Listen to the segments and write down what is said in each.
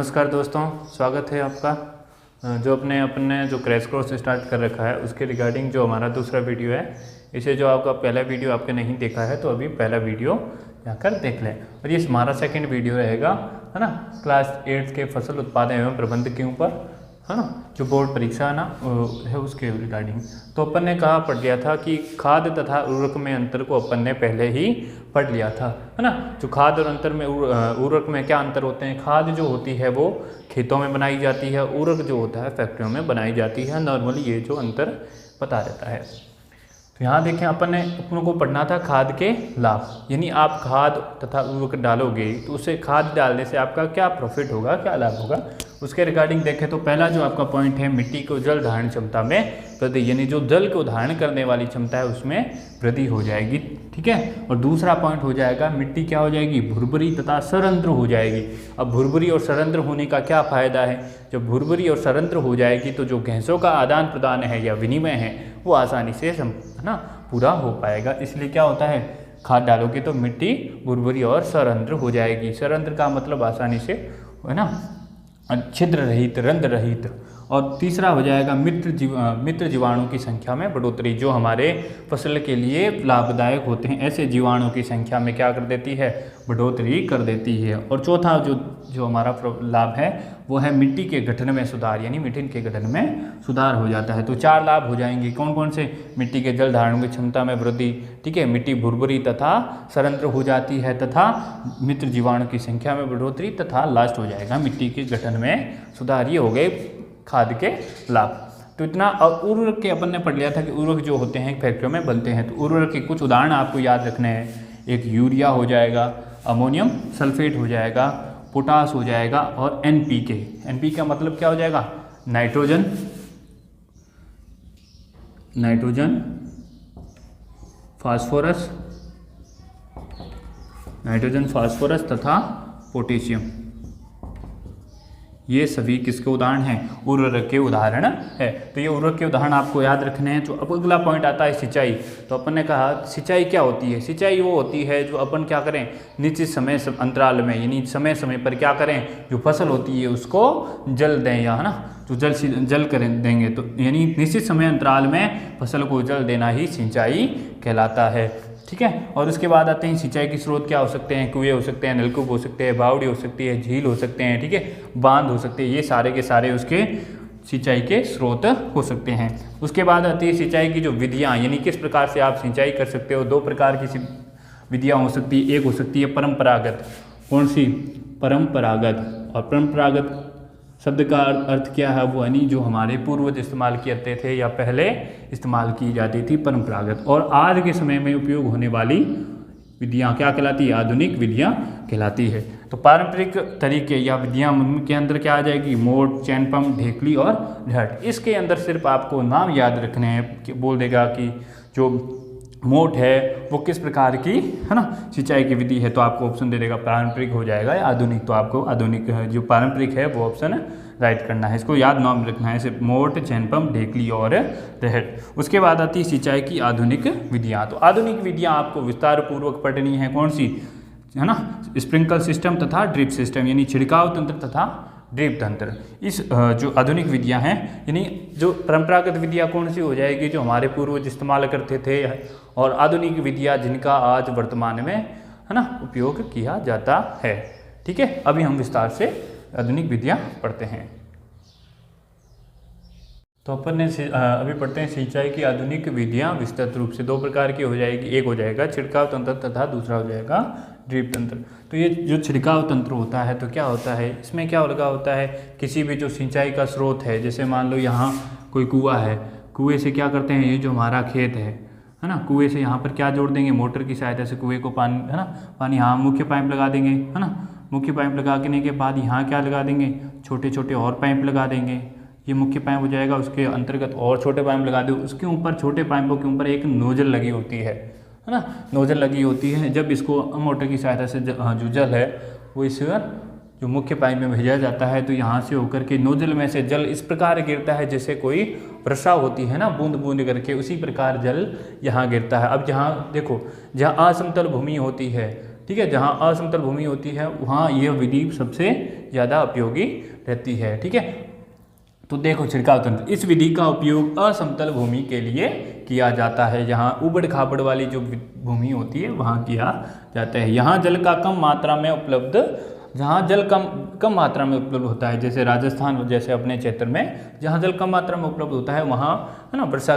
नमस्कार दोस्तों, स्वागत है आपका। जो अपने जो क्रैश कोर्स स्टार्ट कर रखा है उसके रिगार्डिंग जो हमारा दूसरा वीडियो है, इसे जो आपका पहला वीडियो आपने नहीं देखा है तो अभी पहला वीडियो जाकर देख लें। और ये हमारा सेकंड वीडियो रहेगा, है ना, क्लास 8 के फसल उत्पादन एवं प्रबंधन के ऊपर, है ना, जो बोर्ड परीक्षा है ना है उसके रिगार्डिंग। तो अपन ने कहा पढ़ लिया था कि खाद तथा उर्वरक में अंतर को अपन ने पहले ही पढ़ लिया था, है ना। जो खाद और अंतर में उर्वरक में क्या अंतर होते हैं। खाद जो होती है वो खेतों में बनाई जाती है, उर्वरक जो होता है फैक्ट्रियों में बनाई जाती है। नॉर्मली ये जो अंतर पता रहता है। तो यहाँ देखें अपन को पढ़ना था खाद के लाभ, यानी आप खाद तथा उर्वरक डालोगे तो उसे खाद डालने से आपका क्या प्रॉफिट होगा, क्या लाभ होगा, उसके रिगार्डिंग देखें तो पहला जो आपका पॉइंट है मिट्टी को जल धारण क्षमता में वृद्धि, यानी जो जल को धारण करने वाली क्षमता है उसमें वृद्धि हो जाएगी, ठीक है। और दूसरा पॉइंट हो जाएगा मिट्टी क्या हो जाएगी, भुरभुरी तथा सरंध्र हो जाएगी। अब भुरभुरी और सरंध्र होने का क्या फायदा है, जब भुरभुरी और सरंध्र हो जाएगी तो जो गैसों का आदान प्रदान है या विनिमय है वो आसानी से है ना पूरा हो पाएगा। इसलिए क्या होता है, खाद डालोगे तो मिट्टी भुरभुरी और सरंध्र हो जाएगी। सरंध्र का मतलब आसानी से, है ना, छिद्र रहित, रंध्र रहित। और तीसरा हो जाएगा मित्र जीवाणु की संख्या में बढ़ोतरी, जो हमारे फसल के लिए लाभदायक होते हैं। ऐसे जीवाणु की संख्या में क्या कर देती है, बढ़ोतरी कर देती है। और चौथा जो हमारा लाभ है वो है मिट्टी के गठन में सुधार, यानी मिट्टी के गठन में सुधार हो जाता है। तो 4 लाभ हो जाएंगे। कौन कौन से, मिट्टी के जल धारण की क्षमता में वृद्धि, ठीक है, मिट्टी भुरभुरी तथा सरंध्र हो जाती है, तथा मित्र जीवाणु की संख्या में बढ़ोतरी, तथा लास्ट हो जाएगा मिट्टी के गठन में सुधार। ये हो गए खाद के लाभ। तो इतना। और उर्वरक के अपन ने पढ़ लिया था कि उर्वरक जो होते हैं फैक्ट्रियों में बनते हैं। तो उर्वरक के कुछ उदाहरण आपको याद रखने हैं। एक यूरिया हो जाएगा, अमोनियम सल्फेट हो जाएगा, पोटास हो जाएगा और एनपीके। एनपीके का मतलब क्या हो जाएगा, नाइट्रोजन, फास्फोरस तथा पोटेशियम। ये सभी किसके उदाहरण हैं, उर्वरक के उदाहरण है। तो ये उर्वरक के उदाहरण आपको याद रखने हैं। जो अब अगला पॉइंट आता है सिंचाई। तो अपन ने कहा सिंचाई क्या होती है। सिंचाई वो होती है जो अपन क्या करें, निश्चित समय अंतराल में, यानी समय समय पर क्या करें, जो फसल होती है उसको जल दें, या है ना, जो जल करें देंगे। तो यानी निश्चित समय अंतराल में फसल को जल देना ही सिंचाई कहलाता है, ठीक है। और उसके बाद आते हैं सिंचाई के स्रोत क्या हो सकते हैं, कुएं हो सकते हैं, नलकूप हो सकते हैं, बावड़ी हो सकती है, झील हो सकते हैं, ठीक है, बांध हो सकते हैं। ये सारे के सारे उसके सिंचाई के स्रोत हो सकते हैं। उसके बाद आती है सिंचाई की जो विधियाँ, यानी किस प्रकार से आप सिंचाई कर सकते हो। 2 प्रकार की विधियाँ हो सकती है। एक हो सकती है परंपरागत। कौन सी, परंपरागत। और परंपरागत शब्द का अर्थ क्या है, वो यानी जो हमारे पूर्वज इस्तेमाल करते थे या पहले इस्तेमाल की जाती थी, परंपरागत। और आज के समय में उपयोग होने वाली विधियाँ क्या कहलाती है, आधुनिक विधियाँ कहलाती है। तो पारंपरिक तरीके या विधियाँ के अंदर क्या आ जाएगी, मोट, चैन पंप, ढेकली और ढट। इसके अंदर सिर्फ आपको नाम याद रखने हैं कि बोल देगा कि जो मोट है वो किस प्रकार की, है ना, सिंचाई की विधि है। तो आपको ऑप्शन दे देगा पारंपरिक हो जाएगा या आधुनिक। तो आपको आधुनिक जो पारंपरिक है वो ऑप्शन राइट करना है। इसको याद नाम रखना है, सिर्फ मोट, चैन पंप, ढेकली और रहट। उसके बाद आती है सिंचाई की आधुनिक विधियाँ। तो आधुनिक विधियाँ आपको विस्तार पूर्वक पढ़नी है। कौन सी, है ना, स्प्रिंकल सिस्टम तथा ड्रिप सिस्टम, यानी छिड़काव तंत्र तथा ड्रिप तंत्र। इस जो आधुनिक विधियां हैं, यानी जो परंपरागत विधियां कौन सी हो जाएगी, जो हमारे पूर्वज इस्तेमाल करते थे, और आधुनिक विधियां जिनका आज वर्तमान में, है ना, उपयोग किया जाता है, ठीक है। अभी हम विस्तार से आधुनिक विधियां पढ़ते हैं। तो अपन ने अभी पढ़ते हैं सिंचाई की आधुनिक विधियां विस्तृत रूप से। 2 प्रकार की हो जाएगी। एक हो जाएगा छिड़काव तंत्र तथा दूसरा हो जाएगा ड्रिप तंत्र। तो ये जो छिड़काव तंत्र होता है तो क्या होता है, इसमें क्या लगा होता है, किसी भी जो सिंचाई का स्रोत है, जैसे मान लो यहाँ कोई कुआं है, कुएं से क्या करते हैं, ये जो हमारा खेत है ना, कुएं से यहाँ पर क्या जोड़ देंगे, मोटर की सहायता से कुएं को पानी, है ना, पानी, यहाँ मुख्य पाइप लगा देंगे, है ना। मुख्य पाइप लगाने के बाद यहाँ क्या लगा देंगे, छोटे छोटे और पाइप लगा देंगे। ये मुख्य पाइप हो जाएगा, उसके अंतर्गत और छोटे पाइप लगा दो। उसके ऊपर, छोटे पाइपों के ऊपर एक नोजल लगी होती है ना, नोजल लगी होती है। जब इसको मोटर की सहायता से जो जल है वो इस जो मुख्य पाइप में भेजा जाता है, तो यहाँ से होकर के नोजल में से जल इस प्रकार गिरता है जैसे कोई वर्षा होती है ना, बूंद बूंद करके, उसी प्रकार जल यहाँ गिरता है। अब जहाँ देखो, जहाँ असमतल भूमि होती है, ठीक है। जहाँ असमतल भूमि होती है वहाँ यह विधि सबसे ज़्यादा उपयोगी रहती है, ठीक है। तो देखो छिड़काव तंत्र, इस विधि का उपयोग असमतल भूमि के लिए किया जाता है। जहाँ उबड़ खाबड़ वाली जो भूमि होती है वहाँ किया जाता है। यहाँ जल का कम मात्रा में उपलब्ध, जहाँ जल कम मात्रा में उपलब्ध होता है, जैसे राजस्थान जैसे अपने क्षेत्र में जहाँ जल कम मात्रा में उपलब्ध होता है वहाँ है ना वर्षा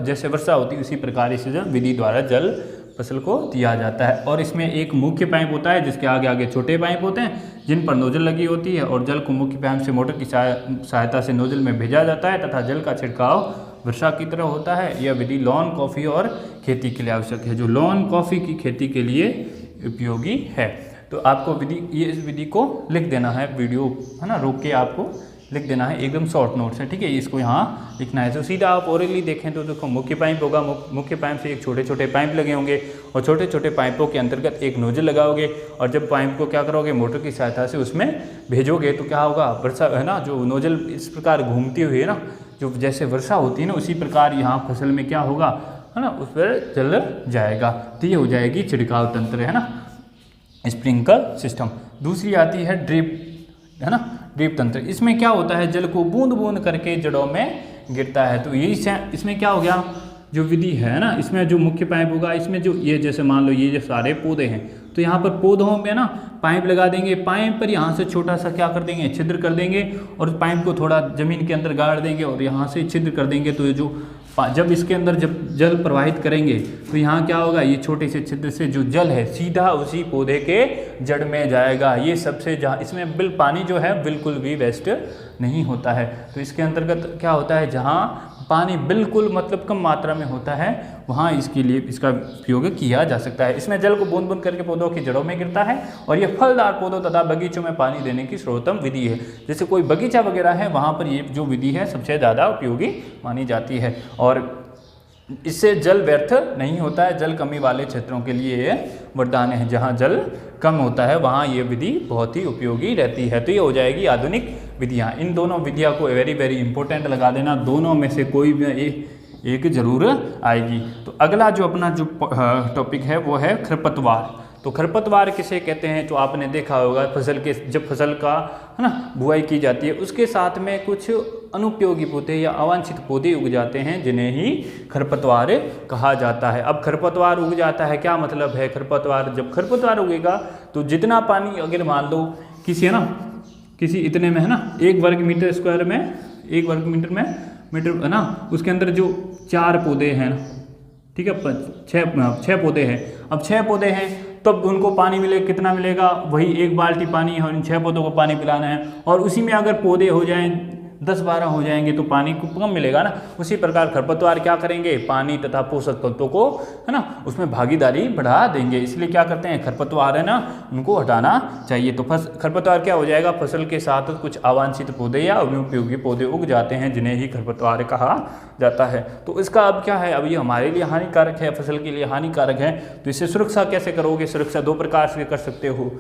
जैसे वर्षा होती है उसी प्रकार इस विधि द्वारा जल फसल को दिया जाता है। और इसमें एक मुख्य पाइप होता है जिसके आगे आगे छोटे पाइप होते हैं जिन पर नोजल लगी होती है और जल को मुख्य पाइप से मोटर की सहायता से नोजल में भेजा जाता है तथा जल का छिड़काव वर्षा की तरह होता है। यह विधि लॉन कॉफ़ी और खेती के लिए आवश्यक है, जो लॉन कॉफ़ी की खेती के लिए उपयोगी है। तो आपको इस विधि को लिख देना है, वीडियो है ना रोक के आपको लिख देना है, एकदम शॉर्ट नोट्स है, ठीक है। इसको यहाँ लिखना है। तो सीधा आप ओरली देखें तो देखो मुख्य पाइप होगा, मुख्य पाइप से एक छोटे छोटे पाइप लगे होंगे और छोटे छोटे पाइपों के अंतर्गत एक नोजल लगाओगे और जब पाइप को क्या करोगे मोटर की सहायता से उसमें भेजोगे तो क्या होगा, वर्षा है ना, जो नोजल इस प्रकार घूमती हुई है ना, जो जैसे वर्षा होती है ना उसी प्रकार यहाँ फसल में क्या होगा है ना, उस पर जल जाएगा। तो ये हो जाएगी छिड़काव तंत्र, है ना, स्प्रिंकल सिस्टम। दूसरी आती है ड्रिप, है ना, ड्रिप तंत्र। इसमें क्या होता है, जल को बूंद बूंद करके जड़ों में गिरता है। तो यही इसमें क्या हो गया, जो विधि है ना, इसमें जो मुख्य पाइप होगा, इसमें जो ये जैसे मान लो ये जो सारे पौधे हैं तो यहाँ पर पौधों में ना पाइप लगा देंगे, पाइप पर यहाँ से छोटा सा क्या कर देंगे, छिद्र कर देंगे और पाइप को थोड़ा ज़मीन के अंदर गाड़ देंगे और यहाँ से छिद्र कर देंगे। तो ये जो जब इसके अंदर जब जल प्रवाहित करेंगे तो यहाँ क्या होगा, ये छोटे से छिद्र से जो जल है सीधा उसी पौधे के जड़ में जाएगा। ये सबसे इसमें पानी जो है बिल्कुल भी वेस्ट नहीं होता है। तो इसके अंतर्गत क्या होता है, जहाँ पानी बिल्कुल मतलब कम मात्रा में होता है वहाँ इसके लिए इसका उपयोग किया जा सकता है। इसमें जल को बूंद बूंद करके पौधों की जड़ों में गिरता है और ये फलदार पौधों तथा बगीचों में पानी देने की सर्वोत्तम विधि है। जैसे कोई बगीचा वगैरह है वहाँ पर ये जो विधि है सबसे ज़्यादा उपयोगी मानी जाती है और इससे जल व्यर्थ नहीं होता है। जल कमी वाले क्षेत्रों के लिए ये वरदान है, जहाँ जल कम होता है वहाँ ये विधि बहुत ही उपयोगी रहती है। तो ये हो जाएगी आधुनिक विधियाँ। इन दोनों विधियाँ को वेरी वेरी इंपॉर्टेंट लगा देना, दोनों में से कोई भी एक जरूर आएगी। तो अगला जो अपना जो टॉपिक है वो है खरपतवार। तो खरपतवार किसे कहते हैं, तो आपने देखा होगा जब फसल का है ना बुआई की जाती है उसके साथ में कुछ अनुपयोगी पौधे या अवांछित पौधे उग जाते हैं जिन्हें ही खरपतवार कहा जाता है। अब खरपतवार उग जाता है क्या मतलब है, जब खरपतवार उगेगा तो जितना पानी अगर मान लो किसी इतने में है ना 1 वर्ग मीटर स्क्वायर में 1 वर्ग मीटर है ना, उसके अंदर जो 4 पौधे हैं, ठीक है, 6 पौधे हैं। अब 6 पौधे हैं तब उनको पानी कितना मिलेगा, वही 1 बाल्टी पानी है और इन 6 पौधों को पानी पिलाना है। और उसी में अगर पौधे हो जाएं 10-12 हो जाएंगे तो पानी को कम मिलेगा ना। उसी प्रकार खरपतवार क्या करेंगे, पानी तथा पोषक तत्वों को है ना उसमें भागीदारी बढ़ा देंगे। इसलिए क्या करते हैं, खरपतवार है ना उनको हटाना चाहिए। तो खरपतवार क्या हो जाएगा, फसल के साथ कुछ अवांछित पौधे या अनुपयोगी पौधे उग जाते हैं जिन्हें ही खरपतवार कहा जाता है। तो इसका अब क्या है, अब ये हमारे लिए हानिकारक है, फसल के लिए हानिकारक है। तो इससे सुरक्षा कैसे करोगे, सुरक्षा 2 प्रकार से कर सकते हो।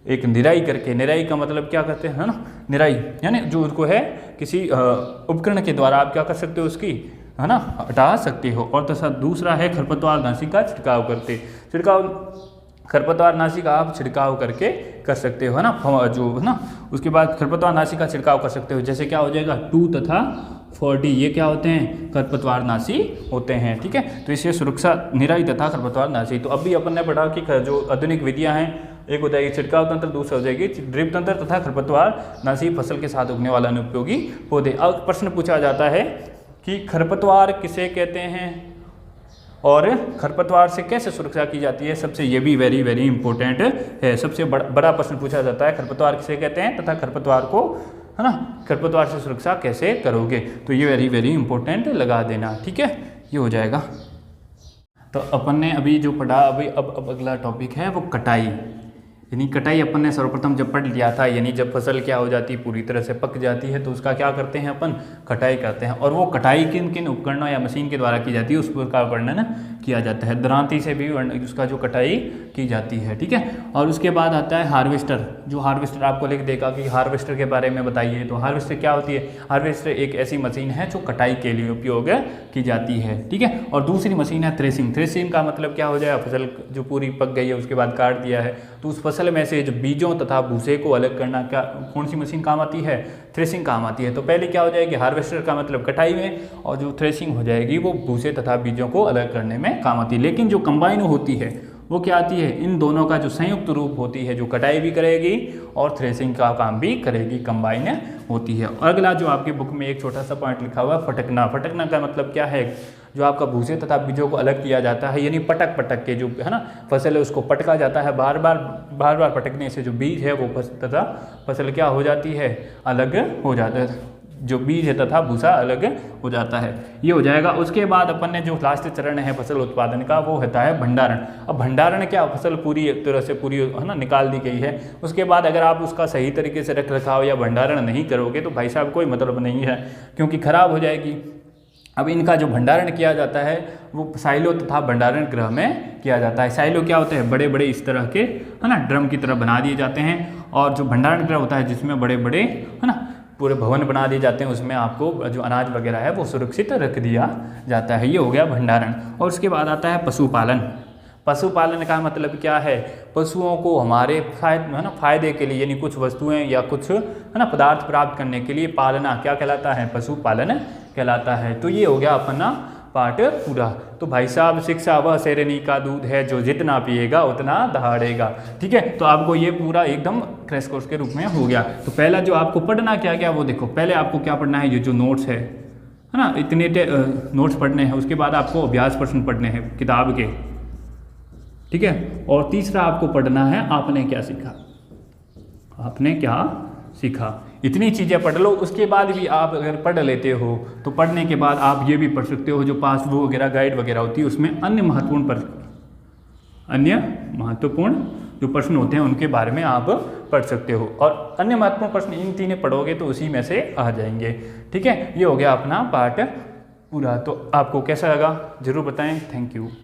एक निराई करके, निराई का मतलब क्या करते हैं ना, निराई यानी जो उसको है किसी उपकरण के द्वारा आप क्या कर सकते हो उसकी है ना हटा सकते हो। और तथा दूसरा है खरपतवार नाशी का छिड़काव करके, खरपतवार नाशी का आप छिड़काव करके कर सकते हो, है ना, जो है ना उसके बाद खरपतवार नाशी का छिड़काव कर सकते हो। जैसे क्या हो जाएगा 2 तथा 4D ये क्या होते हैं, खरपतवार नाशी होते हैं, ठीक है। तो इससे सुरक्षा निराई तथा खरपतवार नाशी। तो अभी अपन ने पढ़ा कि जो आधुनिक विधियां हैं, एक हो जाएगी छिड़काव तंत्र, दूसरा हो जाएगी ड्रिप तंत्र तथा खरपतवार नाशी फसल के साथ उगने वाला अनुपयोगी पौधे। अब प्रश्न पूछा जाता है कि खरपतवार किसे कहते हैं और खरपतवार से कैसे सुरक्षा की जाती है। सबसे ये भी वेरी वेरी इंपॉर्टेंट है, सबसे बड़ा प्रश्न पूछा जाता है, खरपतवार किसे कहते हैं तथा खरपतवार को है ना खरपतवार से सुरक्षा कैसे करोगे। तो ये वेरी वेरी इंपॉर्टेंट लगा देना, ठीक है, ये हो जाएगा। तो अपन ने अभी जो पढ़ा अब अगला टॉपिक है वो कटाई। यानी कटाई अपन ने सर्वप्रथम जब पढ़ लिया था, यानी जब फसल क्या हो जाती है, पूरी तरह से पक जाती है, तो उसका क्या करते हैं अपन, कटाई करते हैं। और वो कटाई किन किन उपकरणों या मशीन के द्वारा की जाती है, उस का वर्णन किया जाता है। दरांती से भी उसका जो कटाई की जाती है, ठीक है। और उसके बाद आता है हार्वेस्टर। जो हार्वेस्टर आपको लिख देगा कि हार्वेस्टर के बारे में बताइए, तो हार्वेस्टर क्या होती है, हार्वेस्टर एक ऐसी मशीन है जो कटाई के लिए उपयोग की जाती है, ठीक है। और दूसरी मशीन है थ्रेसिंग। थ्रेसिंग का मतलब क्या हो जाएगा, फसल जो पूरी पक गई है उसके बाद काट दिया है, तो उस फसल में से जो बीजों तथा भूसे को अलग करना, क्या कौन सी मशीन काम आती है, थ्रेसिंग काम आती है। तो पहले क्या हो जाएगी, हार्वेस्टर का मतलब कटाई में, और जो थ्रेसिंग हो जाएगी वो भूसे तथा बीजों को अलग करने में काम आती है। लेकिन जो कंबाइन होती है वो क्या आती है, इन दोनों का जो संयुक्त रूप होती है, जो कटाई भी करेगी और थ्रेसिंग का काम भी करेगी, कंबाइन होती है। और अगला जो आपके बुक में एक छोटा सा पॉइंट लिखा हुआ है, फटकना। फटकना का मतलब क्या है, जो आपका भूसे तथा बीजों को अलग किया जाता है, यानी पटक पटक के जो है ना फसल है उसको पटका जाता है, बार बार पटकने से जो बीज है वो तथा फसल क्या हो जाती है, अलग हो जाता है, जो बीज है तथा भूसा अलग हो जाता है। ये हो जाएगा। उसके बाद अपन ने जो लास्ट चरण है फसल उत्पादन का, वो होता है भंडारण। अब भंडारण क्या, फसल पूरी एक तरह से पूरी है ना निकाल दी गई है, उसके बाद अगर आप उसका सही तरीके से रख रखाव या भंडारण नहीं करोगे तो भाई साहब कोई मतलब नहीं है, क्योंकि खराब हो जाएगी। अब इनका जो भंडारण किया जाता है वो साइलो तथा भंडारण गृह में किया जाता है। साइलो क्या होते हैं, बड़े बड़े इस तरह के है ना ड्रम की तरह बना दिए जाते हैं, और जो भंडारण गृह होता है जिसमें बड़े बड़े है ना पूरे भवन बना दिए जाते हैं, उसमें आपको जो अनाज वगैरह है वो सुरक्षित रख दिया जाता है। ये हो गया भंडारण। और उसके बाद आता है पशुपालन। पशुपालन का मतलब क्या है, पशुओं को हमारे फायदे के लिए, यानी कुछ वस्तुएं या कुछ है ना पदार्थ प्राप्त करने के लिए पालना क्या कहलाता है, पशुपालन कहलाता है। तो ये हो गया अपना पार्ट पूरा। तो भाई साहब शिक्षा वह शेरनी का दूध है, जो जितना पिएगा उतना दहाड़ेगा, ठीक है। तो आपको ये पूरा एकदम क्रैश कोर्स के रूप में हो गया। तो पहला जो आपको पढ़ना क्या क्या वो देखो, पहले आपको क्या पढ़ना है, ये जो नोट्स है ना, इतने नोट्स पढ़ने हैं। उसके बाद आपको अभ्यास प्रश्न पढ़ने हैं किताब के, ठीक है। और तीसरा आपको पढ़ना है आपने क्या सीखा, आपने क्या सीखा। इतनी चीज़ें पढ़ लो। उसके बाद भी आप अगर पढ़ लेते हो तो पढ़ने के बाद आप ये भी पढ़ सकते हो, जो पासबुक वगैरह गाइड वगैरह होती है उसमें अन्य महत्वपूर्ण जो प्रश्न होते हैं उनके बारे में आप पढ़ सकते हो। और अन्य महत्वपूर्ण प्रश्न इन तीनों पढ़ोगे तो उसी में से आ जाएंगे, ठीक है। ये हो गया अपना पार्ट पूरा। तो आपको कैसा लगा जरूर बताएं। Thank you.